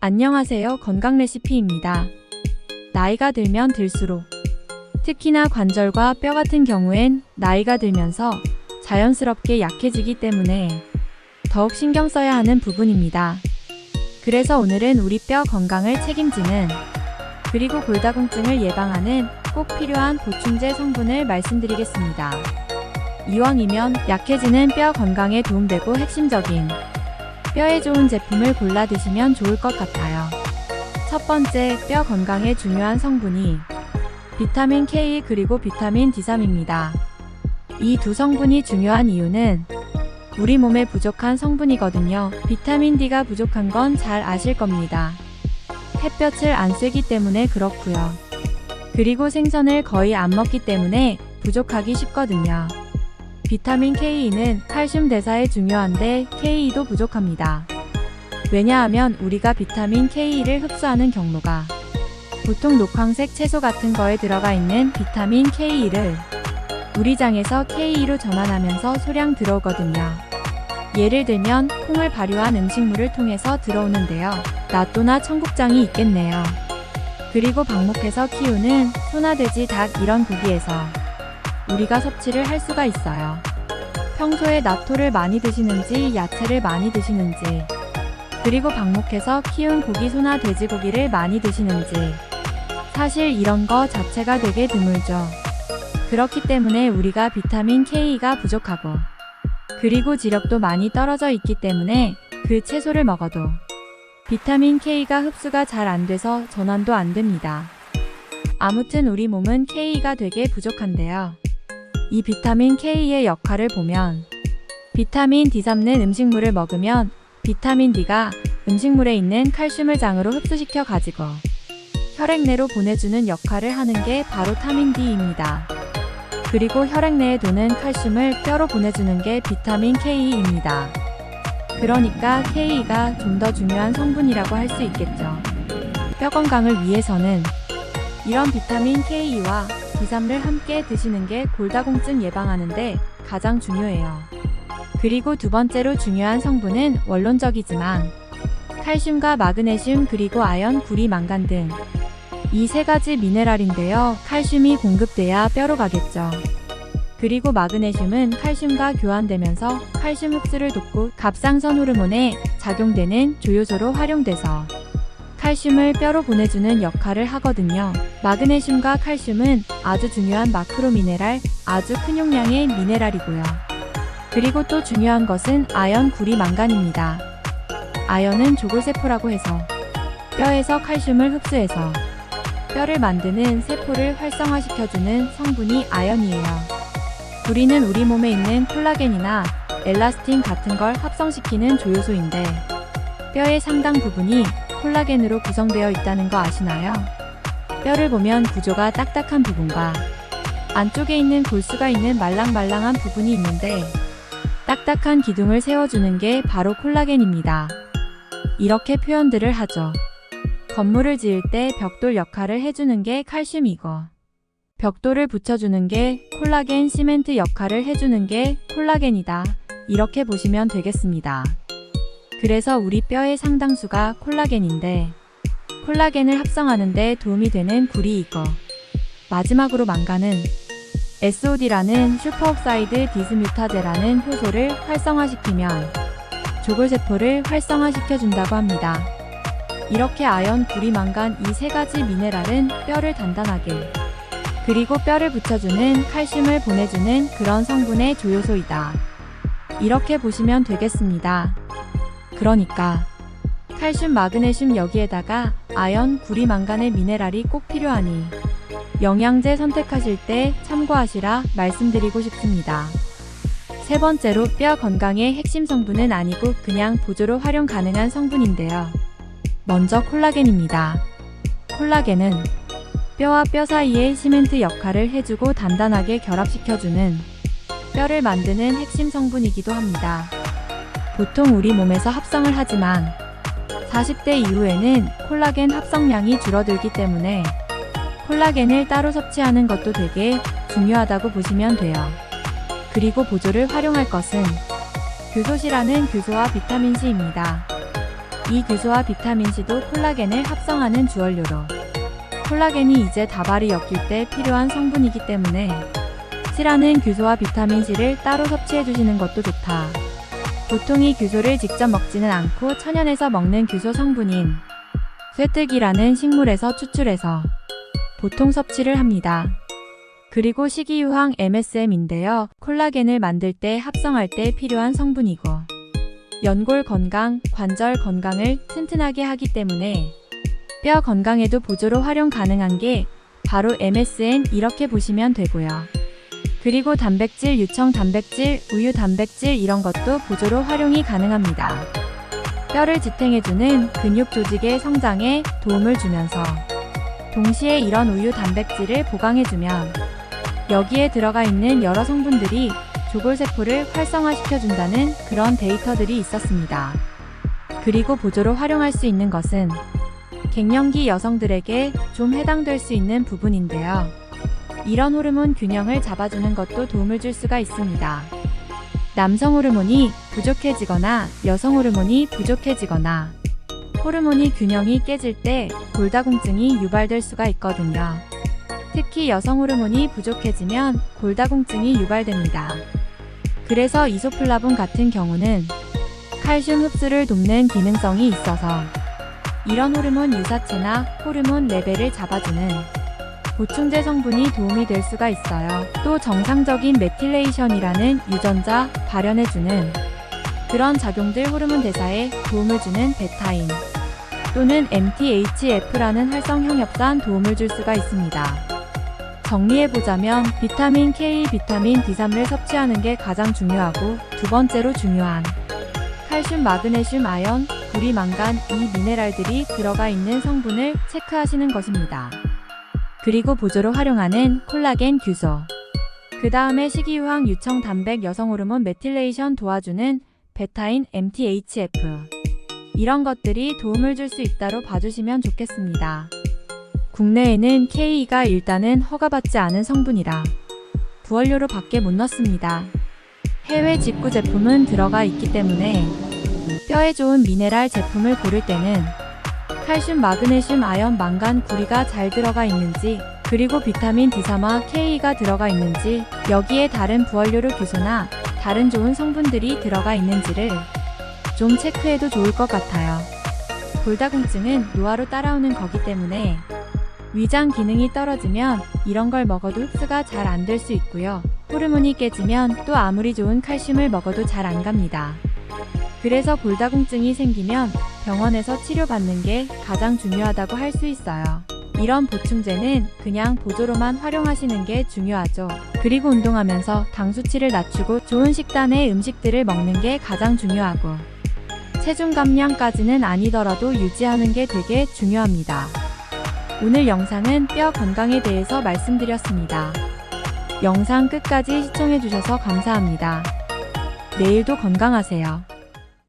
안녕하세요. 건강 레시피입니다. 나이가 들면 들수록 특히나 관절과 뼈 같은 경우엔 나이가 들면서 자연스럽게 약해지기 때문에 더욱 신경 써야 하는 부분입니다. 그래서 오늘은 우리 뼈 건강을 책임지는 그리고 골다공증을 예방하는 꼭 필요한 보충제 성분을 말씀드리겠습니다. 이왕이면 약해지는 뼈 건강에 도움되고 핵심적인 뼈에 좋은 제품을 골라 드시면 좋을 것 같아요. 첫 번째, 뼈 건강에 중요한 성분이 비타민 K 그리고 비타민 D3입니다. 이 두 성분이 중요한 이유는 우리 몸에 부족한 성분이거든요. 비타민 D가 부족한 건 잘 아실 겁니다. 햇볕을 안 쐬기 때문에 그렇고요. 그리고 생선을 거의 안 먹기 때문에 부족하기 쉽거든요. 비타민 K는 칼슘 대사에 중요한데 K도 부족합니다. 왜냐하면 우리가 비타민 K를 흡수하는 경로가 보통 녹황색 채소 같은 거에 들어가 있는 비타민 K를 우리 장에서 K로 전환하면서 소량 들어오거든요. 예를 들면 콩을 발효한 음식물을 통해서 들어오는데요. 낫또나 청국장이 있겠네요. 그리고 방목해서 키우는 소나 돼지, 닭 이런 고기에서 우리가 섭취를 할 수가 있어요. 평소에 낫토를 많이 드시는지 야채를 많이 드시는지 그리고 방목해서 키운 고기, 소나 돼지고기를 많이 드시는지 사실 이런 거 자체가 되게 드물죠. 그렇기 때문에 우리가 비타민 K가 부족하고 그리고 지력도 많이 떨어져 있기 때문에 그 채소를 먹어도 비타민 K가 흡수가 잘 안 돼서 전환도 안 됩니다. 아무튼 우리 몸은 K가 되게 부족한데요. 이 비타민 K의 역할을 보면 비타민 D3는 음식물을 먹으면 비타민 D가 음식물에 있는 칼슘을 장으로 흡수시켜 가지고 혈액 내로 보내주는 역할을 하는 게 바로 타민 D입니다. 그리고 혈액 내에 도는 칼슘을 뼈로 보내주는 게 비타민 K입니다. 그러니까 K가 좀 더 중요한 성분이라고 할 수 있겠죠. 뼈 건강을 위해서는 이런 비타민 K와 D3를 함께 드시는 게 골다공증 예방하는데 가장 중요해요. 그리고 두 번째로 중요한 성분은 원론적이지만 칼슘과 마그네슘 그리고 아연, 구리, 망간 등 이 세 가지 미네랄인데요. 칼슘이 공급돼야 뼈로 가겠죠. 그리고 마그네슘은 칼슘과 교환되면서 칼슘 흡수를 돕고 갑상선 호르몬에 작용되는 조효소로 활용돼서 칼슘을 뼈로 보내주는 역할을 하거든요. 마그네슘과 칼슘은 아주 중요한 마크로 미네랄, 아주 큰 용량의 미네랄이고요. 그리고 또 중요한 것은 아연, 구리, 망간입니다. 아연은 조골세포라고 해서 뼈에서 칼슘을 흡수해서 뼈를 만드는 세포를 활성화시켜주는 성분이 아연이에요. 구리는 우리 몸에 있는 콜라겐이나 엘라스틴 같은 걸 합성시키는 조효소인데 뼈의 상당 부분이 콜라겐으로 구성되어 있다는 거 아시나요? 뼈를 보면 구조가 딱딱한 부분과 안쪽에 있는 골수가 있는 말랑말랑한 부분이 있는데 딱딱한 기둥을 세워주는 게 바로 콜라겐입니다. 이렇게 표현들을 하죠. 건물을 지을 때 벽돌 역할을 해주는 게 칼슘이고 벽돌을 붙여주는 게 콜라겐, 시멘트 역할을 해주는 게 콜라겐이다. 이렇게 보시면 되겠습니다. 그래서 우리 뼈의 상당수가 콜라겐인데 콜라겐을 합성하는 데 도움이 되는 구리이고 마지막으로 망간은 SOD라는 슈퍼옥사이드 디스뮤타제라는 효소를 활성화시키면 조골세포를 활성화시켜준다고 합니다. 이렇게 아연, 구리, 망간 이 세 가지 미네랄은 뼈를 단단하게 그리고 뼈를 붙여주는 칼슘을 보내주는 그런 성분의 조효소이다. 이렇게 보시면 되겠습니다. 그러니까 칼슘, 마그네슘 여기에다가 아연, 구리, 망간의 미네랄이 꼭 필요하니 영양제 선택하실 때 참고하시라 말씀드리고 싶습니다. 세 번째로 뼈 건강의 핵심 성분은 아니고 그냥 보조로 활용 가능한 성분인데요. 먼저 콜라겐입니다. 콜라겐은 뼈와 뼈 사이의 시멘트 역할을 해주고 단단하게 결합시켜주는 뼈를 만드는 핵심 성분이기도 합니다. 보통 우리 몸에서 합성을 하지만 40대 이후에는 콜라겐 합성량이 줄어들기 때문에 콜라겐을 따로 섭취하는 것도 되게 중요하다고 보시면 돼요. 그리고 보조를 활용할 것은 교소시라는 교소와 비타민C입니다. 이 규소와 비타민C도 콜라겐을 합성하는 주원료로 콜라겐이 이제 다발이 엮일 때 필요한 성분이기 때문에 C라는 규소와 비타민C를 따로 섭취해 주시는 것도 좋다. 보통 이 규소를 직접 먹지는 않고 천연에서 먹는 규소 성분인 쇠뜨기라는 식물에서 추출해서 보통 섭취를 합니다. 그리고 식이유황 MSM인데요. 콜라겐을 만들 때 합성할 때 필요한 성분이고 연골 건강, 관절 건강을 튼튼하게 하기 때문에 뼈 건강에도 보조로 활용 가능한 게 바로 MSM 이렇게 보시면 되고요. 그리고 단백질, 유청 단백질, 우유 단백질 이런 것도 보조로 활용이 가능합니다. 뼈를 지탱해주는 근육 조직의 성장에 도움을 주면서 동시에 이런 우유 단백질을 보강해주면 여기에 들어가 있는 여러 성분들이 조골세포를 활성화시켜준다는 그런 데이터들이 있었습니다. 그리고 보조로 활용할 수 있는 것은 갱년기 여성들에게 좀 해당될 수 있는 부분인데요. 이런 호르몬 균형을 잡아주는 것도 도움을 줄 수가 있습니다. 남성 호르몬이 부족해지거나 여성 호르몬이 부족해지거나 호르몬이 균형이 깨질 때 골다공증이 유발될 수가 있거든요. 특히 여성 호르몬이 부족해지면 골다공증이 유발됩니다. 그래서 이소플라본 같은 경우는 칼슘 흡수를 돕는 기능성이 있어서 이런 호르몬 유사체나 호르몬 레벨을 잡아주는 보충제 성분이 도움이 될 수가 있어요. 또 정상적인 메틸레이션이라는 유전자 발현해주는 그런 작용들 호르몬 대사에 도움을 주는 베타인 또는 MTHF라는 활성형 엽산 도움을 줄 수가 있습니다. 정리해보자면 비타민 K, 비타민 D3를 섭취하는 게 가장 중요하고 두 번째로 중요한 칼슘, 마그네슘, 아연, 구리, 망간 이 미네랄들이 들어가 있는 성분을 체크하시는 것입니다. 그리고 보조로 활용하는 콜라겐 규소 그 다음에 식이유황, 유청, 단백, 여성 호르몬, 메틸레이션 도와주는 베타인, MTHF 이런 것들이 도움을 줄 수 있다로 봐주시면 좋겠습니다. 국내에는 K가 일단은 허가받지 않은 성분이라 부원료로 밖에 못 넣습니다. 해외 직구 제품은 들어가 있기 때문에 뼈에 좋은 미네랄 제품을 고를 때는 칼슘, 마그네슘, 아연, 망간, 구리가 잘 들어가 있는지 그리고 비타민 D3와 K가 들어가 있는지 여기에 다른 부원료로 규소나 다른 좋은 성분들이 들어가 있는지를 좀 체크해도 좋을 것 같아요. 골다공증은 노화로 따라오는 거기 때문에 위장 기능이 떨어지면 이런 걸 먹어도 흡수가 잘 안 될 수 있고요. 호르몬이 깨지면 또 아무리 좋은 칼슘을 먹어도 잘 안 갑니다. 그래서 골다공증이 생기면 병원에서 치료받는 게 가장 중요하다고 할 수 있어요. 이런 보충제는 그냥 보조로만 활용하시는 게 중요하죠. 그리고 운동하면서 당 수치를 낮추고 좋은 식단의 음식들을 먹는 게 가장 중요하고 체중 감량까지는 아니더라도 유지하는 게 되게 중요합니다. 오늘 영상은 뼈 건강에 대해서 말씀드렸습니다. 영상 끝까지 시청해주셔서 감사합니다. 내일도 건강하세요.